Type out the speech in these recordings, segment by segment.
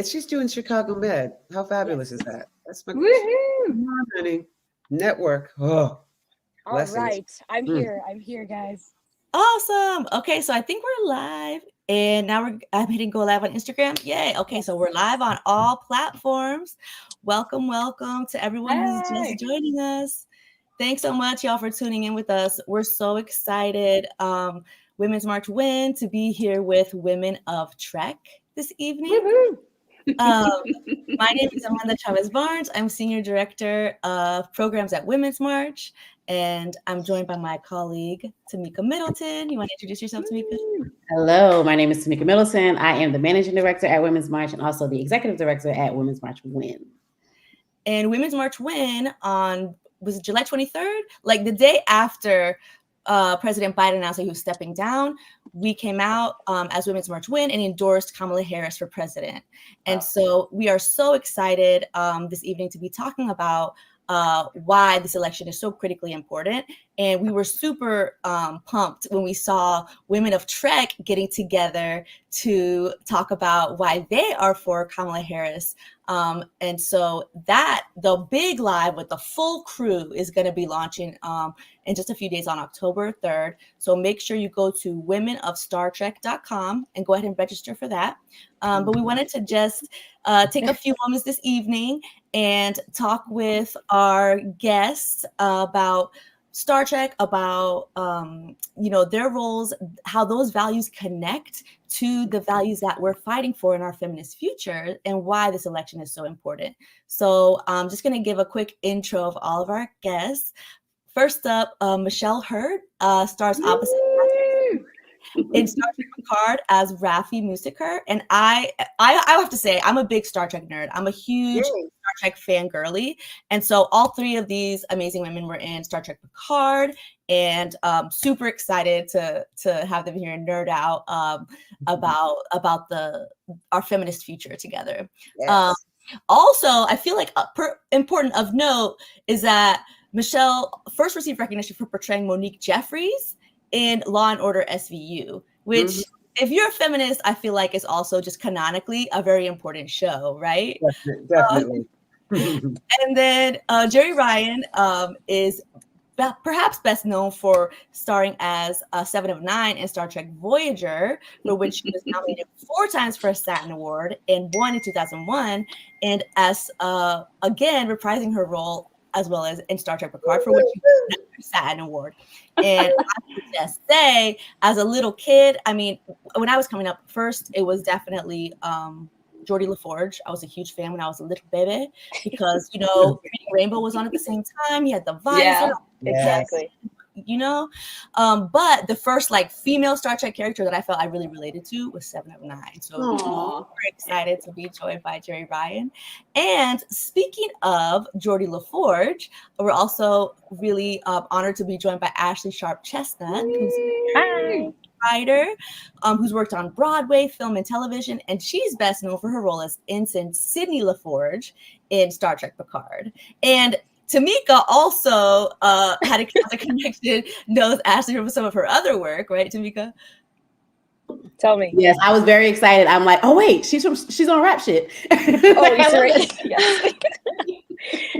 she's doing Chicago Med. How fabulous Yes. is that? That's my Woohoo! come on, honey. Network. Oh, All blessings. right. I'm Mm. here. I'm here, guys. Awesome. Okay, so I think we're live, and now I'm hitting go live on Instagram. Yay. Okay, so Yes. we're live on all platforms. Welcome to everyone who's Hey. just joining us. Thanks so much, y'all, for tuning in with us. We're so excited. Women's March win to be here with Women of Trek this evening. Woohoo! My name is Amanda Chavez Barnes. I'm Senior Director of Programs at Women's March, and I'm joined by my colleague, Tamika Middleton. You want to introduce yourself, Tamika? Hello, my name is Tamika Middleton. I am the Managing Director at Women's March and also the Executive Director at Women's March Win. And Women's March Win was it July 23rd? Like the day after President Biden announced that he was stepping down, we came out as Women's March Win and endorsed Kamala Harris for president. And so we are so excited this evening to be talking about why this election is so critically important. And we were super pumped when we saw Women of Trek getting together to talk about why they are for Kamala Harris. And so the big live with the full crew is going to be launching in just a few days on October 3rd. So make sure you go to womenofstartrek.com and go ahead and register for that. But we wanted to just take a few moments this evening and talk with our guests about Star Trek, about their roles, how those values connect to the values that we're fighting for in our feminist future, and why this election is so important. So I'm just going to give a quick intro of all of our guests. First up, Michelle Hurd stars opposite in Star Trek Picard as Raffi Musiker. And I have to say, I'm a big Star Trek nerd. I'm a huge Star Trek fangirly. And so all three of these amazing women were in Star Trek Picard, and super excited to have them here and nerd out about our feminist future together. Yes. Also, I feel like important of note is that Michelle first received recognition for portraying Monique Jeffries in Law and Order SVU, which if you're a feminist, I feel like is also just canonically a very important show, right? Definitely. And then Jeri Ryan is perhaps best known for starring as Seven of Nine in Star Trek Voyager, for which she was nominated 4 times for a Saturn Award and won in 2001, and as again reprising her role as well as in Star Trek Picard, for which she won another Saturn Award. And I would just say, as a little kid, I mean, when I was coming up, first it was definitely Geordie LaForge. I was a huge fan when I was a little baby because, Reading Rainbow was on at the same time. He had the visor. Yeah, exactly. But the first female Star Trek character that I felt I really related to was Seven of Nine. So we're excited to be joined by Jeri Ryan. And speaking of Geordie LaForge, we're also really honored to be joined by Ashlei Sharpe Chestnut, who's a writer who's worked on Broadway, film, and television, and she's best known for her role as Ensign Sidney LaForge in Star Trek Picard. And Tamika also had a connection, knows Ashlei from some of her other work, right, Tamika? Tell me. Yes, I was very excited. I'm like, oh wait, she's on Rap Shit. Oh, you're right. Yes.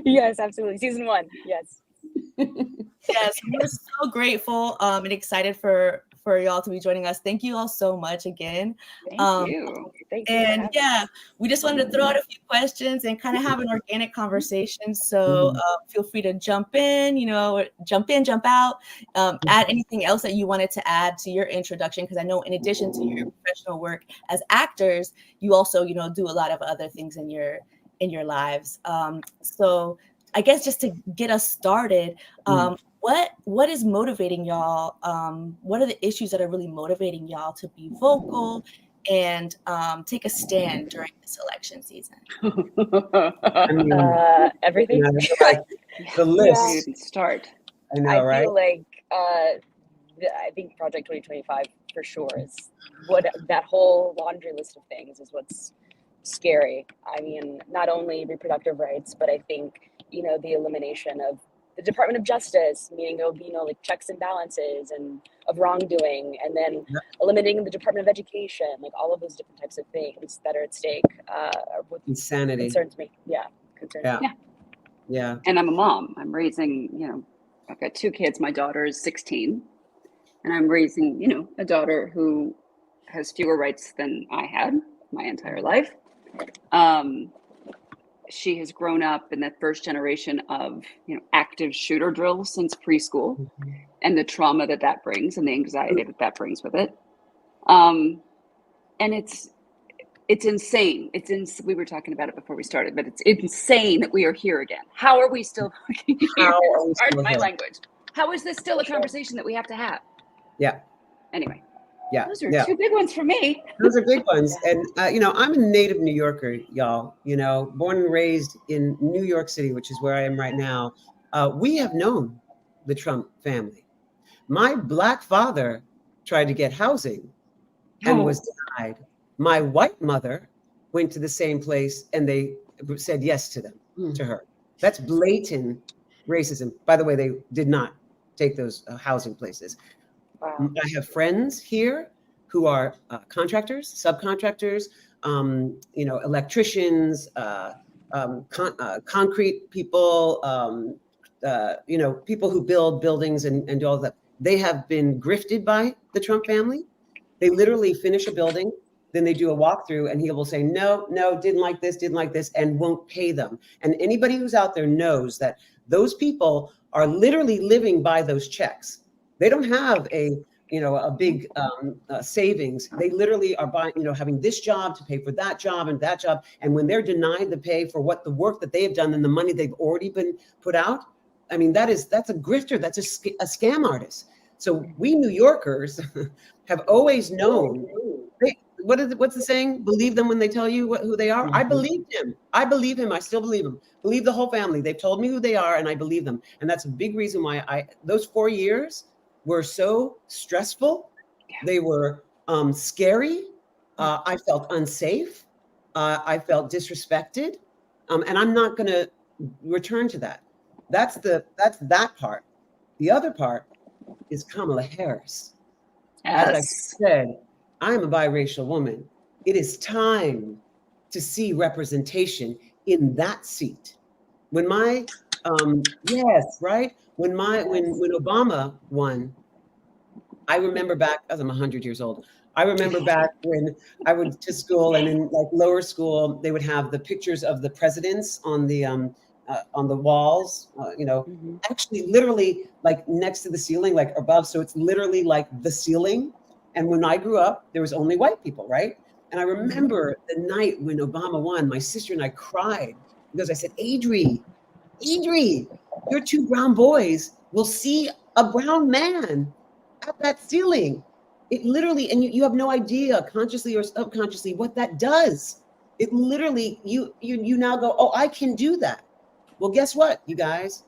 Yes, absolutely. Season 1. Yes. Yes, we're so grateful and excited for y'all to be joining us. Thank you all so much again. Thank you. Thank you. And we just wanted to throw out a few questions and kind of have an organic conversation. So feel free to jump in, jump out, add anything else that you wanted to add to your introduction. Because I know in addition to your professional work as actors, you also, do a lot of other things in your lives. So I guess just to get us started, what is motivating y'all? What are the issues that are really motivating y'all to be vocal and take a stand during this election season? Everything. The list. Yeah. Start. I know, right? I feel like I think Project 2025 for sure is what that whole laundry list of things is what's scary. I mean, not only reproductive rights, but I think the elimination of the Department of Justice, meaning there'll be no checks and balances and of wrongdoing, and then eliminating the Department of Education, like all of those different types of things that are at stake, are what Insanity. concerns me. Concerns me. Yeah. And I'm a mom. I'm raising, I've got 2 kids. My daughter is 16, and I'm raising, a daughter who has fewer rights than I had my entire life. She has grown up in that first generation of, active shooter drills since preschool, and the trauma that brings and the anxiety that brings with it. And it's insane. We were talking about it before we started, but it's insane that we are here again. How are we still fucking here? Pardon my language. How is this still a conversation that we have to have? Yeah. Anyway. Yeah. Those are 2 big ones for me. Those are big ones. And, I'm a native New Yorker, y'all, born and raised in New York City, which is where I am right now. We have known the Trump family. My Black father tried to get housing and was denied. My white mother went to the same place and they said yes to them, to her. That's blatant racism. By the way, they did not take those housing places. Wow. I have friends here who are contractors, subcontractors, electricians, concrete people, people who build buildings and do all that. They have been grifted by the Trump family. They literally finish a building, then they do a walkthrough, and he will say, no, didn't like this, and won't pay them. And anybody who's out there knows that those people are literally living by those checks. They don't have a big savings. They literally are buying, having this job to pay for that job and that job. And when they're denied the pay for the work that they have done and the money they've already been put out, I mean, that's a grifter. That's a scam artist. So we New Yorkers have always known. What's the saying? Believe them when they tell you who they are. Mm-hmm. I believed him. I still believe him. Believe the whole family. They've told me who they are, and I believe them. And that's a big reason why those 4 years were so stressful. They were scary. I felt unsafe. I felt disrespected. And I'm not going to return to that. That's that part. The other part is Kamala Harris. Yes. As I said, I am a biracial woman. It is time to see representation in that seat. When when Obama won, I remember back, as I'm 100 years old, I remember back when I went to school, and in lower school, they would have the pictures of the presidents on the walls, actually literally next to the ceiling, above. So it's literally the ceiling. And when I grew up, there was only white people, right? And I remember the night when Obama won, my sister and I cried because I said, Adri, your 2 brown boys will see a brown man at that ceiling. It literally, and you have no idea, consciously or subconsciously, what that does. It literally, you now go, oh, I can do that. Well, guess what, you guys?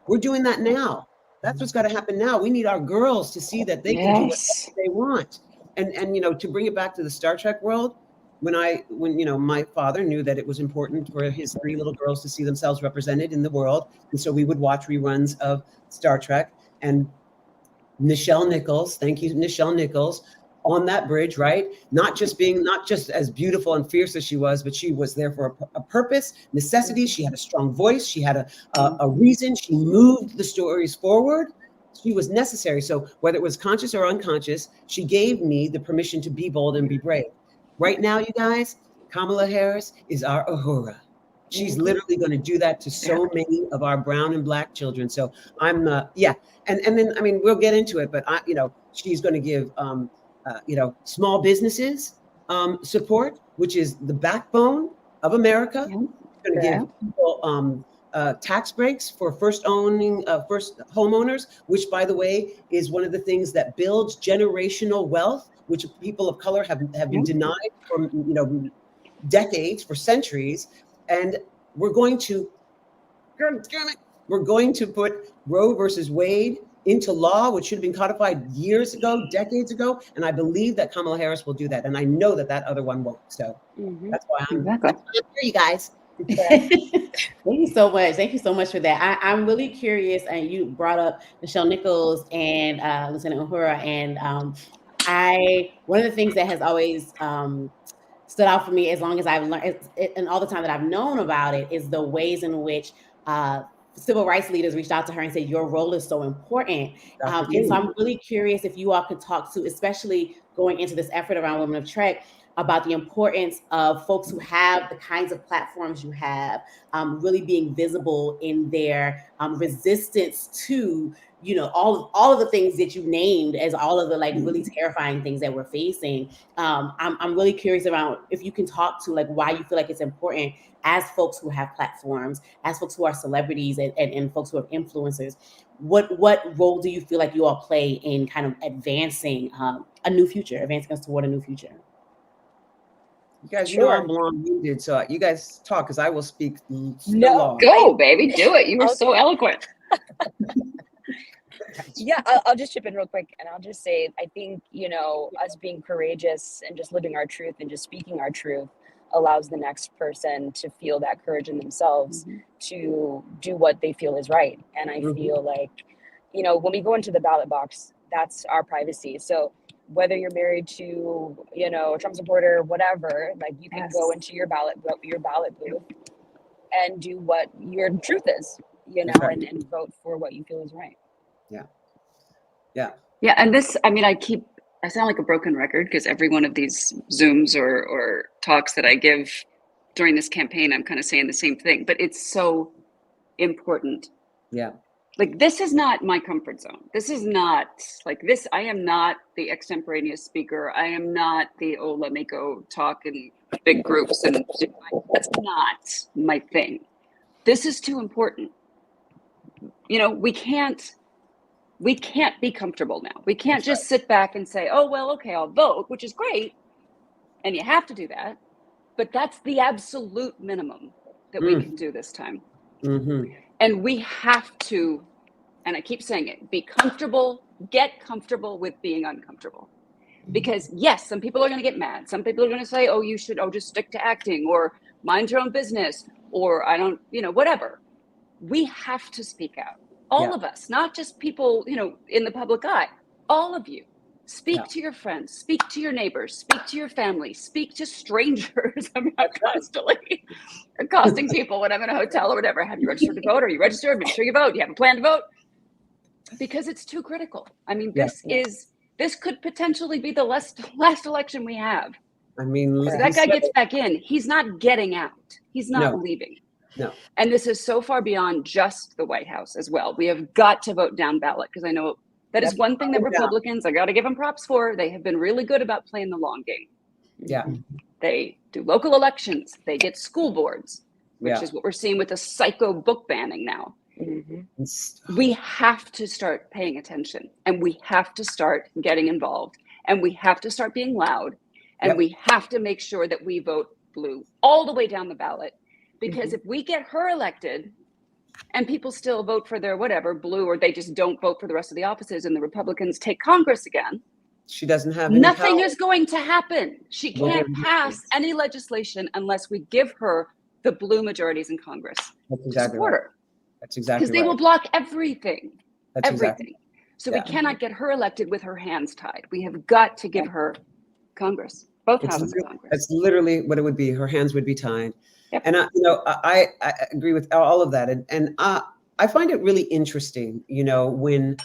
We're doing that now. That's what's got to happen now. We need our girls to see that they can do whatever they want. And to bring it back to the Star Trek world, when my father knew that it was important for his 3 little girls to see themselves represented in the world, and so we would watch reruns of Star Trek, and Nichelle Nichols, thank you, Nichelle Nichols, on that bridge, right? Not just as beautiful and fierce as she was, but she was there for a purpose, necessity. She had a strong voice. She had a reason. She moved the stories forward. She was necessary. So whether it was conscious or unconscious, she gave me the permission to be bold and be brave. Right now, you guys, Kamala Harris is our Uhura. She's literally going to do that to so many of our brown and Black children. So I'm, and then, I mean, we'll get into it, but she's going to give, small businesses support, which is the backbone of America. She's going to give people tax breaks for first homeowners, which, by the way, is one of the things that builds generational wealth, which people of color have been denied for decades, for centuries. And we're going to put Roe versus Wade into law, which should have been codified years ago, decades ago. And I believe that Kamala Harris will do that. And I know that other one won't. So that's why I'm here, you guys. Thank you so much. Thank you so much for that. I'm really curious, and you brought up Michelle Nichols and Lieutenant Uhura, and one of the things that has always stood out for me, as long as I've learned, and all the time that I've known about it, is the ways in which civil rights leaders reached out to her and said, your role is so important. And so I'm really curious if you all could talk to, especially going into this effort around Women of Trek, about the importance of folks who have the kinds of platforms you have, really being visible in their resistance to, you know, all of the things that you named as all of the like really terrifying things that we're facing. I'm really curious around if you can talk to like why you feel like it's important as folks who have platforms, as folks who are celebrities and folks who are influencers. What role do you feel like you all play in kind of advancing a new future, advancing us toward a new future? You guys, you know I'm long-winded, so you guys talk because I will speak so long. Go, baby, do it. You were so eloquent. Yeah, I'll just chip in real quick, and I'll just say, I think, you know, us being courageous and just living our truth and just speaking our truth allows the next person to feel that courage in themselves to do what they feel is right. And I feel like, you know, when we go into the ballot box, that's our privacy. So whether you're married to, you know, a Trump supporter, whatever, like you can go into your ballot booth and do what your truth is, you know, and vote for what you feel is right. Yeah, and this, I mean, I sound like a broken record because every one of these Zooms or talks that I give during this campaign, I'm kind of saying the same thing, but it's so important. Yeah. Like, this is not my comfort zone. This is not like this. I am not the extemporaneous speaker. I am not the, oh, let me go talk in big groups. And that's not my thing. This is too important. You know, we can't be comfortable now. We can't just sit back and say, oh, well, okay, I'll vote, which is great. And you have to do that. But that's the absolute minimum that we can do this time. And we have to, and I keep saying it, be comfortable, get comfortable with being uncomfortable. Because yes, some people are going to get mad. Some people are going to say, oh, you should, just stick to acting or mind your own business or I don't, you know, whatever. We have to speak out. All of us, not just people, you know, in the public eye, all of you. Speak to your friends, speak to your neighbors, speak to your family, speak to strangers. I'm not constantly accosting people when I'm in a hotel or whatever. Have you registered to vote? Are you registered? Make sure you vote. You have a plan to vote. Because it's too critical. I mean, this could potentially be the last election we have. I mean, so that guy gets back in. He's not getting out. He's not leaving. No. And this is so far beyond just the White House as well. We have got to vote down ballot because I know that is one thing that Republicans, I got to give them props for. They have been really good about playing the long game. Yeah. They do local elections. They get school boards, which is what we're seeing with the psycho book banning now. We have to start paying attention and we have to start getting involved and we have to start being loud and we have to make sure that we vote blue all the way down the ballot. Because if we get her elected and people still vote for their whatever, blue, or they just don't vote for the rest of the offices and the Republicans take Congress again, she doesn't have nothing is going to happen. She can't pass any legislation unless we give her the blue majorities in Congress. That's exactly right. That's exactly because they will block everything. That's everything. So we cannot get her elected with her hands tied. We have got to give her Congress, both houses of Congress. That's literally what it would be. Her hands would be tied. And I agree with all of that. And I find it really interesting, you know, when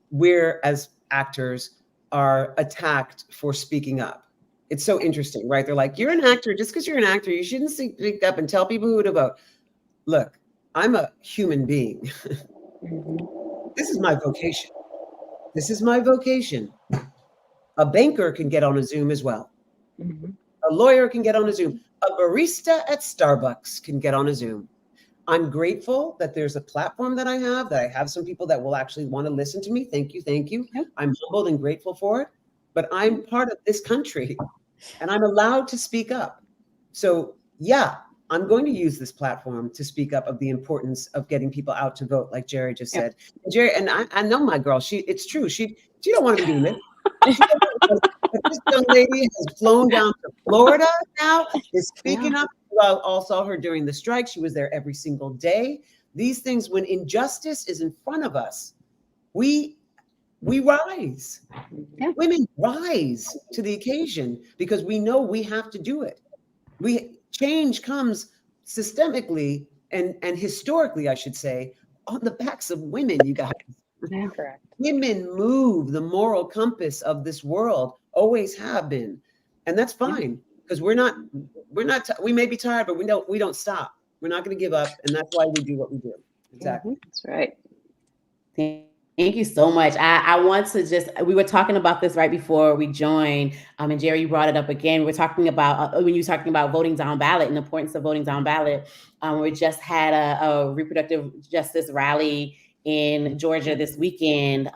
we're as actors are attacked for speaking up. It's so interesting, right? They're like, you're an actor. Just because you're an actor, you shouldn't speak up and tell people who to vote. Look, I'm a human being. This is my vocation. This is my vocation. A banker can get on a Zoom as well. A lawyer can get on a Zoom. A barista at Starbucks can get on a Zoom. I'm grateful that there's a platform that I have some people that will actually want to listen to me. Thank you. Thank you. I'm humbled and grateful for it, but I'm part of this country and I'm allowed to speak up. So yeah, I'm going to use this platform to speak up of the importance of getting people out to vote, like Jeri just said. Jeri, and I know my girl, it's true. She don't want to be doing it. This young lady has flown down to Florida now, is speaking up. all saw her during the strike. She was there every single day. These things, when injustice is in front of us, we rise. Yeah. Women rise to the occasion because we know we have to do it. Change comes systemically and historically, I should say, on the backs of women, you guys. Yeah. Correct. Women move the moral compass of this world, always have been. And that's fine, because we may be tired, but we don't stop. We're not going to give up. And that's why we do what we do. Exactly. That's right. Thank you so much. I want to we were talking about this right before we joined, and Jeri, you brought it up again. We're talking about, when you're talking about voting down ballot and the importance of voting down ballot. We just had a reproductive justice rally in Georgia this weekend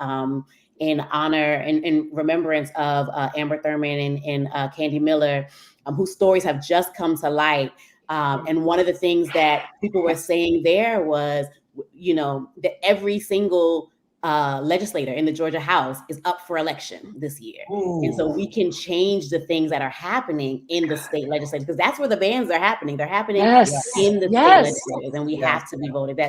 in honor and in remembrance of Amber Thurman and Candy Miller, whose stories have just come to light. And one of the things that people were saying there was, that every single legislator in the Georgia House is up for election this year. Ooh. And so we can change the things that are happening in the state legislature, because that's where the bans are happening. They're happening in the state legislatures, and we have to be voted.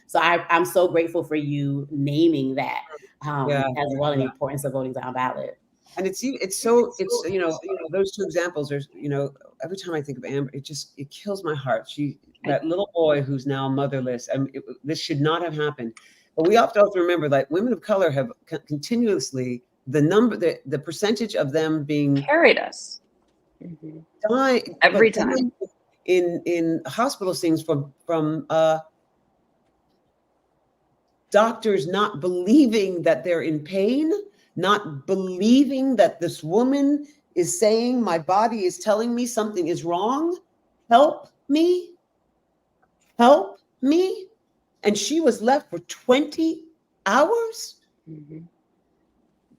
So I'm so grateful for you naming that as well, and the importance of voting down ballot. And it's those two examples are, every time I think of Amber, it kills my heart. That little boy who's now motherless. This should not have happened. But we often remember that women of color have continuously, the percentage of them being carried us die every time in hospital scenes from doctors not believing that they're in pain, not believing that this woman is saying, my body is telling me something is wrong. Help me. Help me. And she was left for 20 hours. Mm-hmm.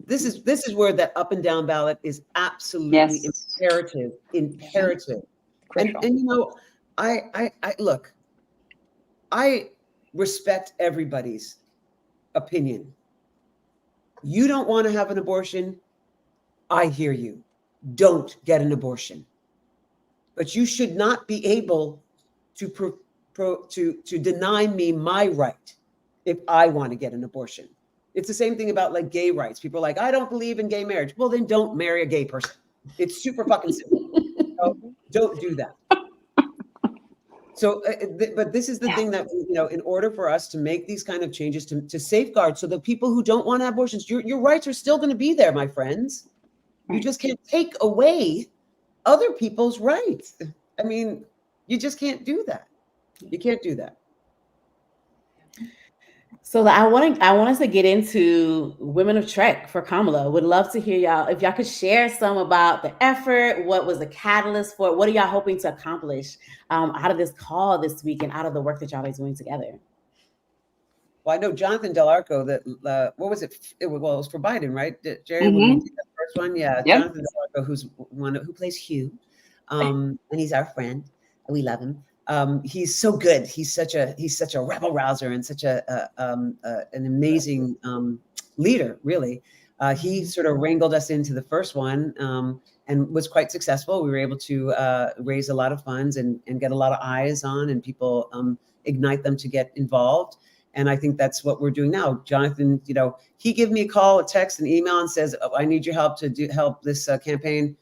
This is where that up and down ballot is absolutely imperative. And I look, I respect everybody's opinion. You don't want to have an abortion. I hear you. Don't get an abortion. But you should not be able to deny me my right if I want to get an abortion. It's the same thing about like gay rights. People are like, I don't believe in gay marriage. Well, then don't marry a gay person. It's super fucking simple. Don't do that. So, but this is the thing that, in order for us to make these kind of changes to safeguard, so the people who don't want abortions, your rights are still going to be there, my friends. You just can't take away other people's rights. I mean, you just can't do that. You can't do that. So I want us to get into Women of Trek for Kamala. Would love to hear y'all, if y'all could share some about the effort, what was the catalyst for it, what are y'all hoping to accomplish out of this call this week and out of the work that y'all are doing together? Well, I know Jonathan Del Arco, that what was it? It was for Biden, right? Jeri, Mm-hmm. when we did that first one, Jonathan Del Arco, who plays Hugh, and he's our friend, and we love him. He's so good. He's such a rebel rouser and such an amazing leader. Really, he sort of wrangled us into the first one and was quite successful. We were able to raise a lot of funds and get a lot of eyes on, and people ignite them to get involved. And I think that's what we're doing now. Jonathan, he give me a call, a text, an email, and says, I need your help to help this campaign.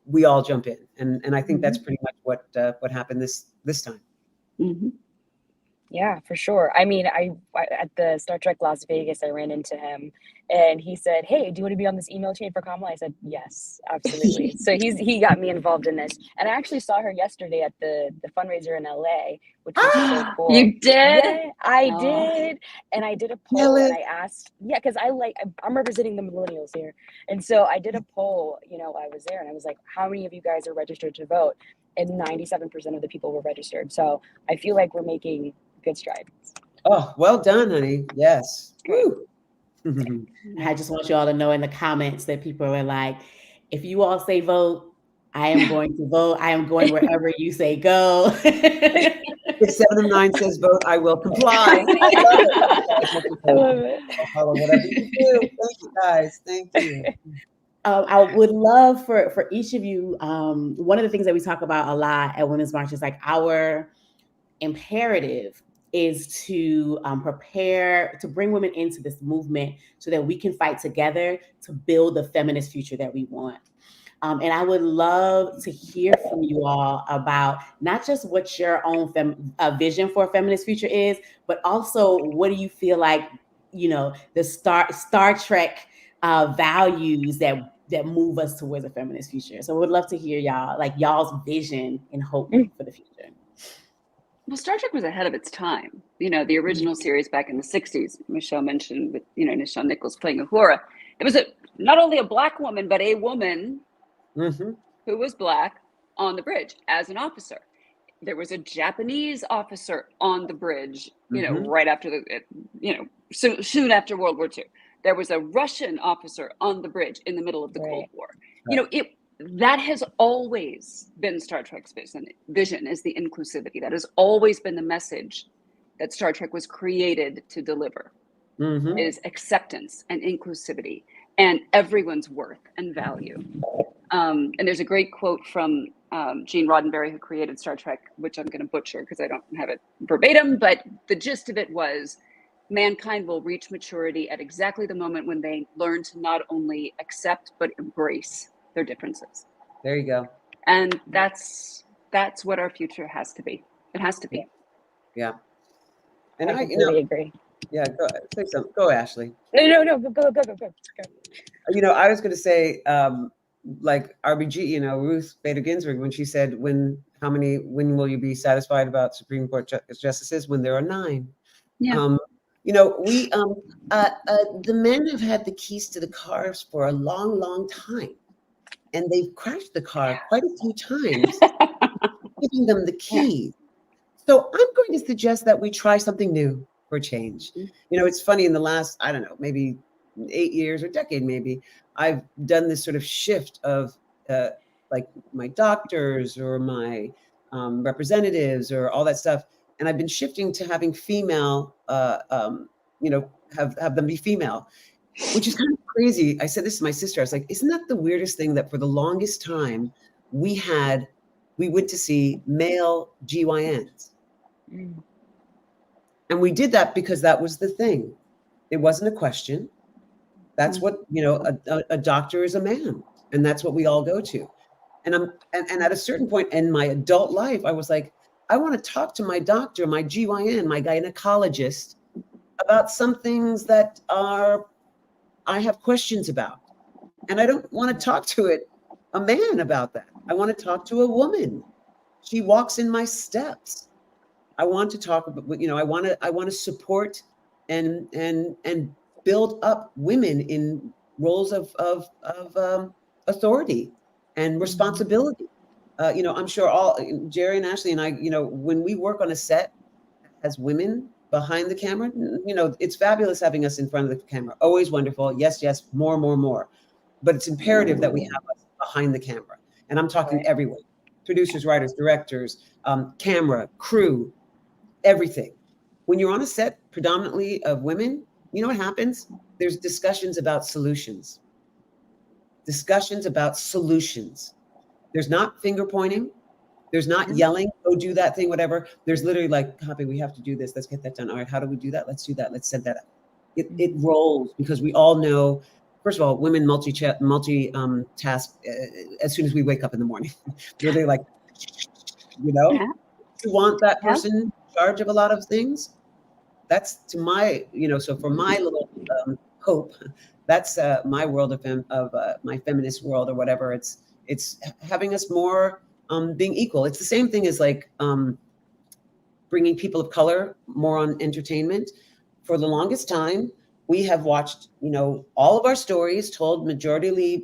We all jump in, and I think that's pretty much what happened this time. Mm-hmm. Yeah, for sure. I mean, I at the Star Trek Las Vegas, I ran into him, and he said, "Hey, do you want to be on this email chain for Kamala?" I said, "Yes, absolutely." So he got me involved in this, and I actually saw her yesterday at the fundraiser in LA, which was so cool. You did? Yeah, I did, and I did a poll, and I asked, because I'm representing the millennials here, and so I did a poll. I was there, and I was like, "How many of you guys are registered to vote?" And 97% of the people were registered. So I feel like we're making good strides. Oh, well done, honey. Yes. Woo. I just want you all to know in the comments that people are like, if you all say vote, I am going to vote. I am going wherever you say go. If 7 of 9 says vote, I will comply. I love it. I'll follow whatever you do. Thank you, guys. Thank you. I would love for each of you. One of the things that we talk about a lot at Women's March is like our imperative is to prepare to bring women into this movement so that we can fight together to build the feminist future that we want. And I would love to hear from you all about not just what your own vision for a feminist future is, but also what do you feel like, the Star Trek values that move us towards a feminist future. So I would love to hear y'all's vision and hope for the future. Well, Star Trek was ahead of its time. The original series back in the 60s, Michelle mentioned with, Nichelle Nichols playing Uhura. It was not only a Black woman, but a woman who was Black on the bridge as an officer. There was a Japanese officer on the bridge, right after soon after World War II. There was a Russian officer on the bridge in the middle of the Cold War. Right. That has always been Star Trek's vision is the inclusivity. That has always been the message that Star Trek was created to deliver, is acceptance and inclusivity and everyone's worth and value. And there's a great quote from Gene Roddenberry, who created Star Trek, which I'm going to butcher because I don't have it verbatim, but the gist of it was mankind will reach maturity at exactly the moment when they learn to not only accept, but embrace their differences. There you go. And that's what our future has to be. It has to be. Yeah. And I completely agree. Yeah, go say something. Go, Ashley. No, go. I was going to say, like RBG, Ruth Bader Ginsburg, when she said, when will you be satisfied about Supreme Court justices? When there are 9. Yeah. The men have had the keys to the cars for a long, long time. And they've crashed the car quite a few times, giving them the keys. So I'm going to suggest that we try something new for a change. It's funny, in the last, I don't know, maybe 8 years or decade, maybe, I've done this sort of shift of like my doctors or my representatives or all that stuff. And I've been shifting to having female, have them be female, which is kind of crazy. I said this to my sister. I was like, isn't that the weirdest thing that for the longest time we went to see male GYNs. And we did that because that was the thing. It wasn't a question. That's what, a doctor is a man, and that's what we all go to. And at a certain point in my adult life, I was like, I want to talk to my doctor, my GYN, my gynecologist about some things that I have questions about. And I don't want to talk to a man about that. I want to talk to a woman. She walks in my steps. I want to talk about, I want to support and build up women in roles of authority and responsibility. I'm sure all Jeri and Ashley and I, when we work on a set as women behind the camera, it's fabulous having us in front of the camera. Always wonderful. Yes, more. But it's imperative that we have us behind the camera. And I'm talking everyone, producers, writers, directors, camera, crew, everything. When you're on a set predominantly of women, you know what happens? There's discussions about solutions. There's not finger pointing. There's not yelling, go do that thing, whatever. There's literally like, copy, we have to do this. Let's get that done. All right, how do we do that? Let's do that. Let's set that up. It rolls because we all know, first of all, women multitask as soon as we wake up in the morning. They're like, you want that person in charge of a lot of things. That's to my, so for my little hope, that's my world of my feminist world or whatever. It's having us more being equal. It's the same thing as like bringing people of color more on entertainment. For the longest time, we have watched, all of our stories told majority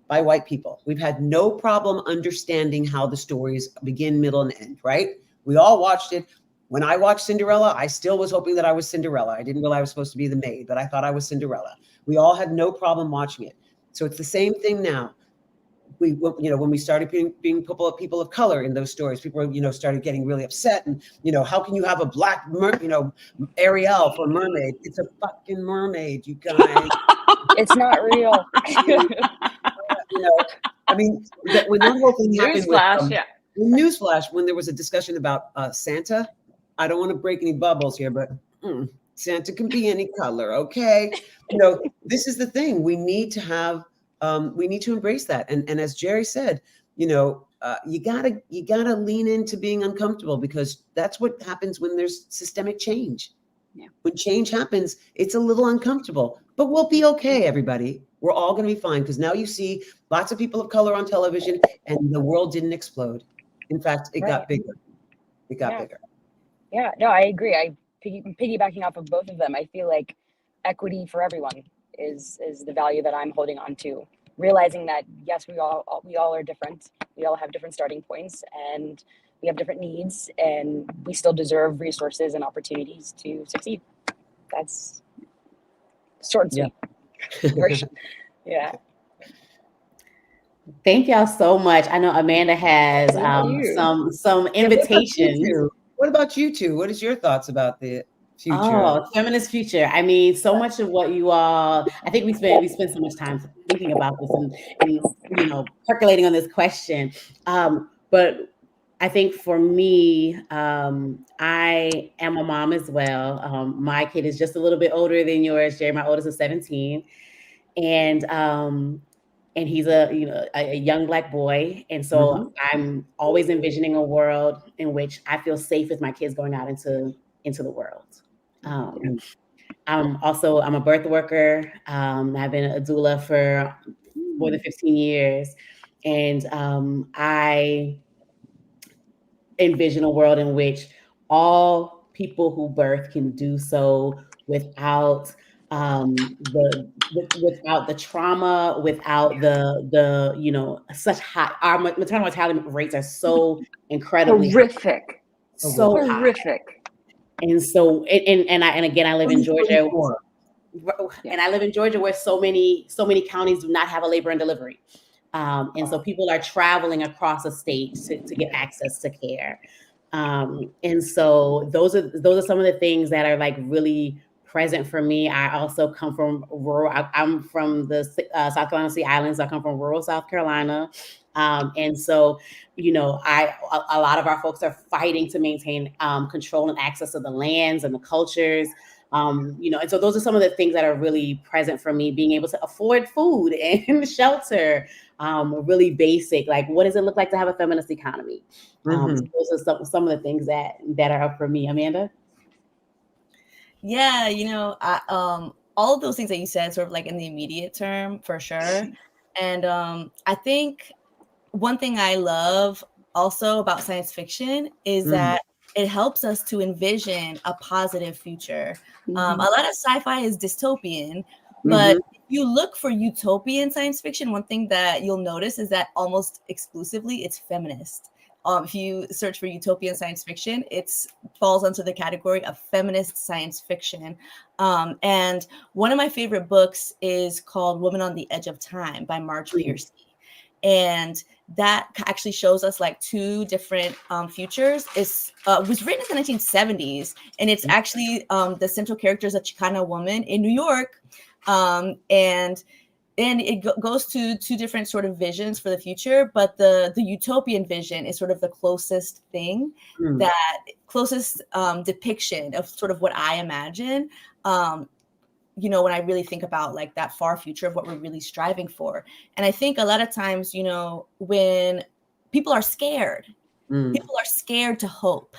by white people. We've had no problem understanding how the stories begin, middle, and end, right? We all watched it. When I watched Cinderella, I still was hoping that I was Cinderella. I didn't realize I was supposed to be the maid, but I thought I was Cinderella. We all had no problem watching it. So it's the same thing now. when we started being people of color in those stories, people started getting really upset, and how can you have a black Ariel for mermaid? It's a fucking mermaid, you guys. It's not real. I mean, when that whole thing happened Newsflash, when there was a discussion about Santa, I don't want to break any bubbles here, but Santa can be any color, okay? This is the thing. We need to embrace that. And as Jeri said, you gotta lean into being uncomfortable, because that's what happens when there's systemic change. Yeah. When change happens, it's a little uncomfortable, but we'll be okay, everybody. We're all going to be fine, because now you see lots of people of color on television, and the world didn't explode. In fact, it got bigger. It got bigger. Yeah, no, I agree. I'm piggybacking off of both of them. I feel like equity for everyone is the value that I'm holding on to. Realizing that, yes, we all are different. We all have different starting points, and we have different needs, and we still deserve resources and opportunities to succeed. That's short and sweet version. Yeah. Thank y'all so much. I know Amanda has some invitations. What about you two? What is your thoughts about the future? Oh, feminist future. I mean, so much of what you all, I think we spend so much time thinking about this and percolating on this question. But I think for me, I am a mom as well. My kid is just a little bit older than yours, Jeri. My oldest is 17, and he's a young Black boy. And so I'm always envisioning a world in which I feel safe with my kids going out into the world. I'm a birth worker. I've been a doula for more than 15 years. And I envision a world in which all people who birth can do so without without the trauma, without the such high. Our maternal mortality rates are so incredibly horrific, so horrific. High. And so, and again, I live in Georgia, and I live in Georgia where so many counties do not have a labor and delivery. And so people are traveling across the state to get access to care. And so those are some of the things that are like really present for me. I also come from rural. I'm from the South Carolina Sea Islands. I come from rural South Carolina. And so, a lot of our folks are fighting to maintain control and access to the lands and the cultures. And so those are some of the things that are really present for me, being able to afford food and shelter, really basic, like what does it look like to have a feminist economy? So those are some of the things that are up for me. Amanda? Yeah, all of those things that you said sort of like in the immediate term, for sure. And I think one thing I love also about science fiction is that it helps us to envision a positive future. A lot of sci-fi is dystopian, but if you look for utopian science fiction, one thing that you'll notice is that almost exclusively it's feminist. If you search for utopian science fiction, it falls under the category of feminist science fiction. And one of my favorite books is called Woman on the Edge of Time by Marge Piercy. And that actually shows us like two different futures. It was written in the 1970s, and it's actually the central character is a Chicana woman in New York. And it goes to two different sort of visions for the future, but the utopian vision is sort of the closest thing, that closest depiction of sort of what I imagine, when I really think about like that far future of what we're really striving for. And I think a lot of times, when people are scared to hope.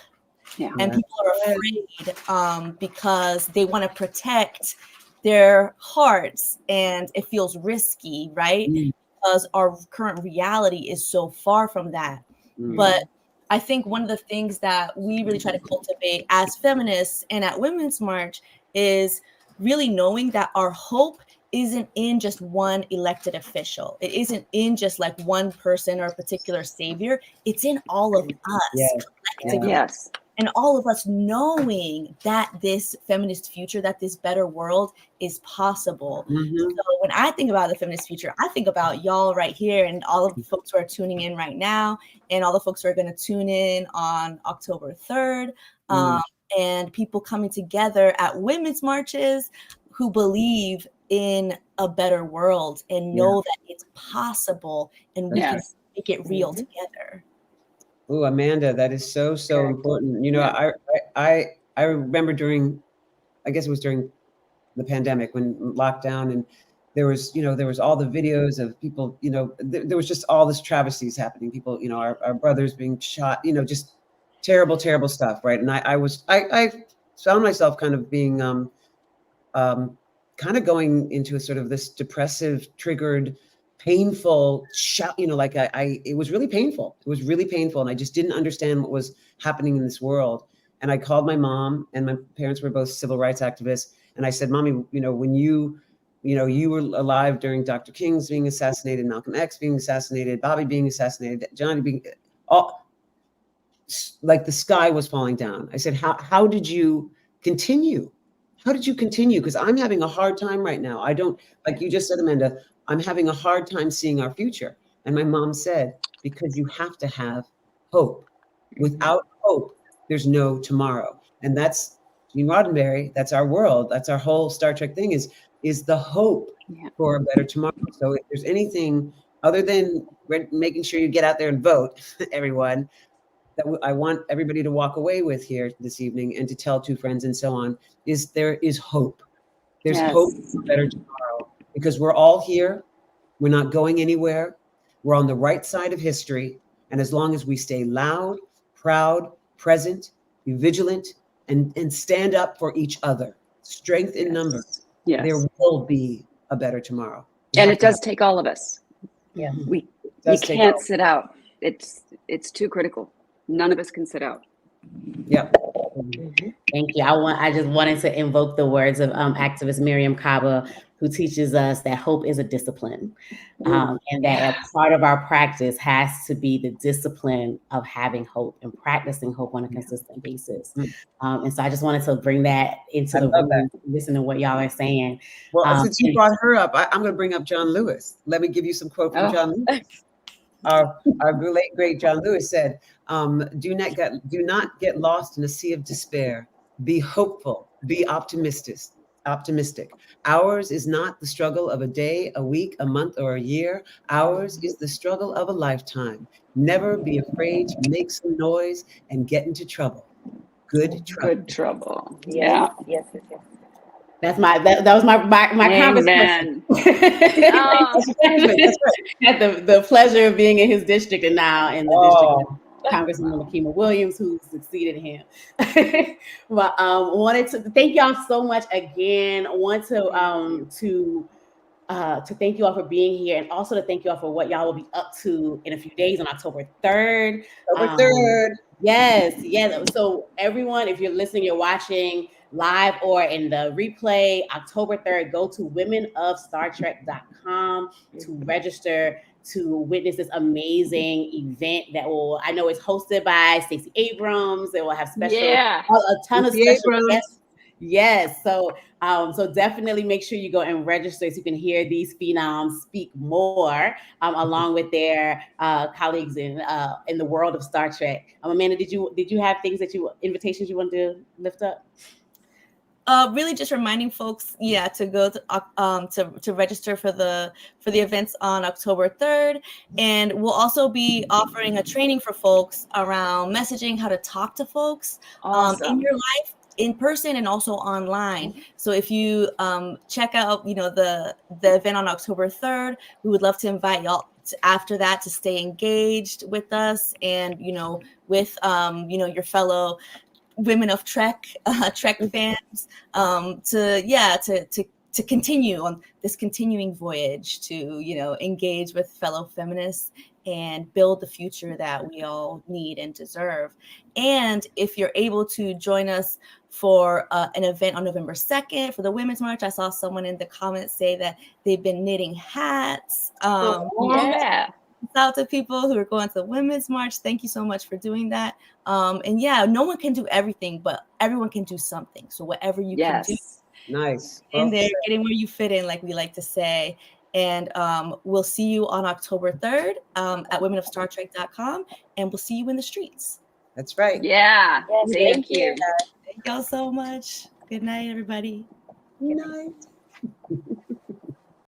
Yeah. And people are afraid because they want to protect their hearts, and it feels risky, right? Because our current reality is so far from that. But I think one of the things that we really try to cultivate as feminists and at Women's March is really knowing that our hope isn't in just one elected official. It isn't in just like one person or a particular savior. It's in all of us collectively. Yes. and all of us knowing that this feminist future, that this better world is possible. So when I think about the feminist future, I think about y'all right here and all of the folks who are tuning in right now and all the folks who are going to tune in on October 3rd, and people coming together at women's marches who believe in a better world and know that it's possible and we can make it real together. Oh, Amanda, that is so important. You know, I remember during, I guess it was during the pandemic when lockdown, and there was all the videos of people, there was just all this travesties happening. People, our brothers being shot, just terrible, terrible stuff, right? And I found myself kind of being kind of going into a sort of this depressive, triggered, painful shout, like it was really painful. It was really painful. And I just didn't understand what was happening in this world. And I called my mom, and my parents were both civil rights activists. And I said, Mommy, when you were alive during Dr. King's being assassinated, Malcolm X being assassinated, Bobby being assassinated, Johnny being, like the sky was falling down. I said, how did you continue? How did you continue? Because I'm having a hard time right now. I don't, like you just said, Amanda, I'm having a hard time seeing our future. And my mom said, because you have to have hope. Without hope, there's no tomorrow. And that's Gene Roddenberry. That's our world. That's our whole Star Trek thing is the hope for a better tomorrow. So if there's anything other than making sure you get out there and vote, everyone, that I want everybody to walk away with here this evening and to tell two friends and so on, is there is hope. There's hope for a better tomorrow, because we're all here. We're not going anywhere. We're on the right side of history. And as long as we stay loud, proud, present, be vigilant, and stand up for each other, strength in numbers, there will be a better tomorrow. And it does take all of us. Yeah. We can't sit out. It's too critical. None of us can sit out. Yeah. Thank you. I just wanted to invoke the words of activist Miriam Kaba, who teaches us that hope is a discipline, and that a part of our practice has to be the discipline of having hope and practicing hope on a consistent basis. And so I just wanted to bring that into the room, listen to what y'all are saying. Well, since you brought her up, I'm going to bring up John Lewis. Let me give you some quote from John Lewis. Our late great John Lewis said, "Do not get lost in a sea of despair. Be hopeful. Be optimistic. Ours is not the struggle of a day, a week, a month, or a year. Ours is the struggle of a lifetime. Never be afraid to make some noise and get into trouble. Good trouble." Good trouble. Yeah. Yes. That's that was my congressman. Had the pleasure of being in his district, and now in the district of Congresswoman Lakima Williams, who succeeded him. But wanted to thank y'all so much again. Want to thank you all for being here, and also to thank you all for what y'all will be up to in a few days on October 3rd. Yes. So everyone, if you're listening, you're watching live or in the replay, October 3rd, go to womenofstartrek.com to register to witness this amazing event that I know it's hosted by Stacey Abrams. It will have a ton of special guests. Yes. So definitely make sure you go and register so you can hear these phenoms speak more along with their colleagues in the world of Star Trek. Amanda, did you have invitations you wanted to lift up? Really just reminding folks, to go to register for the events on October 3rd. And we'll also be offering a training for folks around messaging, how to talk to folks in your life, in person and also online. So if you check out, the event on October 3rd, we would love to invite y'all after that to stay engaged with us and, with, your fellow women of Trek fans, to continue on this continuing voyage to, engage with fellow feminists and build the future that we all need and deserve. And if you're able to join us for an event on November 2nd for the Women's March, I saw someone in the comments say that they've been knitting hats. out to people who are going to the Women's March. Thank you so much for doing that. And yeah, no one can do everything, but everyone can do something. So whatever you can do, Nice. in there, getting where you fit in, like we like to say. And we'll see you on October 3rd at womenofstartrek.com, and we'll see you in the streets. That's right. Yeah. Yes, Thank you. Thank y'all so much. Good night, everybody. Good night.